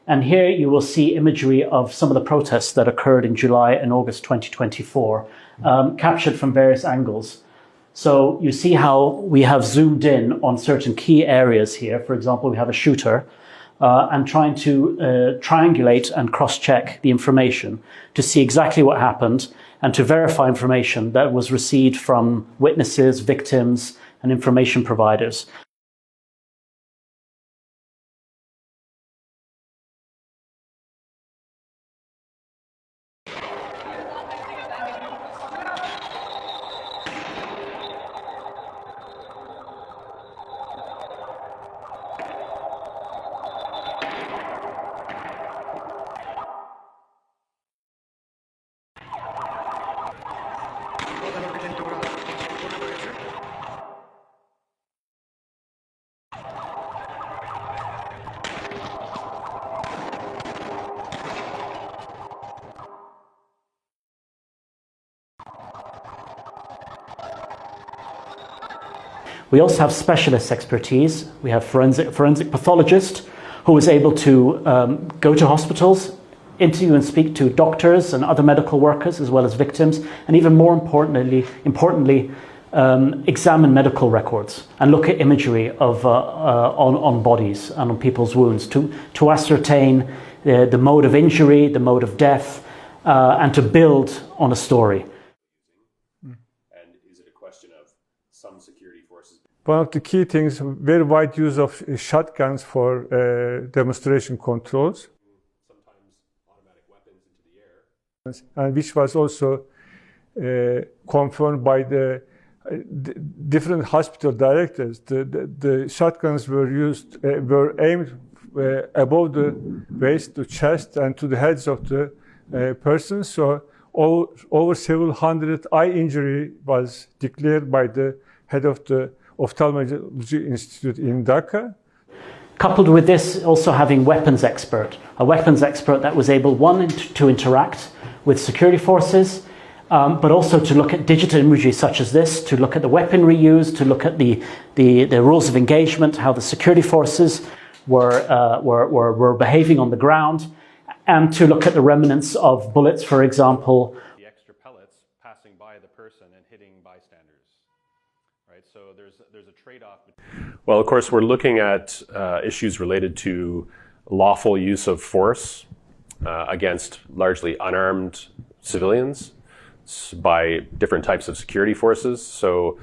And here you will see imagery of some of the protests that occurred in July and August 2024, captured from various angles. So you see how we have zoomed in on certain key areas here. For example, we have a shooter and trying to triangulate and cross-check the information to see exactly what happened and to verify information that was received from witnesses, victims, and information providers. We also have specialist expertise. We have forensic pathologist who is able to go to hospitals, interview and speak to doctors and other medical workers as well as victims, and even more importantly, examine medical records and look at imagery of on bodies and on people's wounds to ascertain the mode of injury, the mode of death, and to build on a story. And is it a question of some security forces? One of the key things, very wide use of shotguns for demonstration controls. Sometimes automatic weapons into the air. And which was also confirmed by the different hospital directors. The shotguns were aimed above the waist, to chest, and to the heads of the persons. So over several hundred eye injury was declared by the head of the Ophthalmology Institute in Dhaka. Coupled with this, also having a weapons expert that was able, one, to interact with security forces, but also to look at digital imagery such as this, to look at the weaponry used, to look at the rules of engagement, how the security forces were behaving on the ground, and to look at the remnants of bullets, for example. The extra pellets passing by the person and hitting bystanders. Right? So there's a trade-off. Well, of course, we're looking at issues related to lawful use of force against largely unarmed civilians by different types of security forces. So,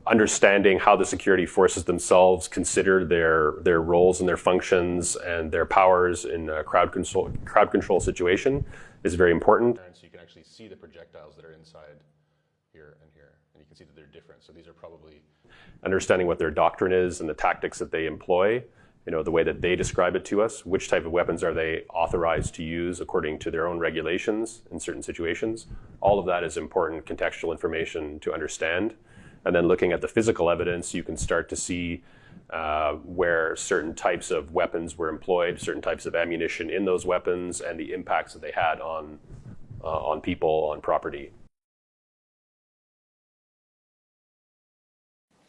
understanding how the security forces themselves consider their roles and their functions and their powers in a crowd control situation is very important. So you can actually see the projectiles that are inside here and here, and you can see that they're different. So these are probably understanding what their doctrine is and the tactics that they employ, the way that they describe it to us, which type of weapons are they authorized to use according to their own regulations in certain situations. All of that is important contextual information to understand. And then looking at the physical evidence, you can start to see where certain types of weapons were employed, certain types of ammunition in those weapons, and the impacts that they had on people, on property.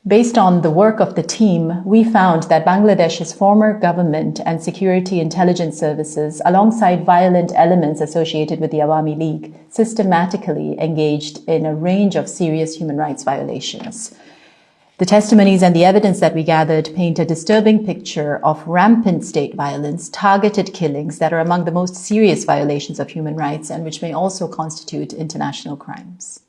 Based on the work of the team, we found that Bangladesh's former government and security intelligence services, alongside violent elements associated with the Awami League, systematically engaged in a range of serious human rights violations. The testimonies and the evidence that we gathered paint a disturbing picture of rampant state violence, targeted killings that are among the most serious violations of human rights and which may also constitute international crimes.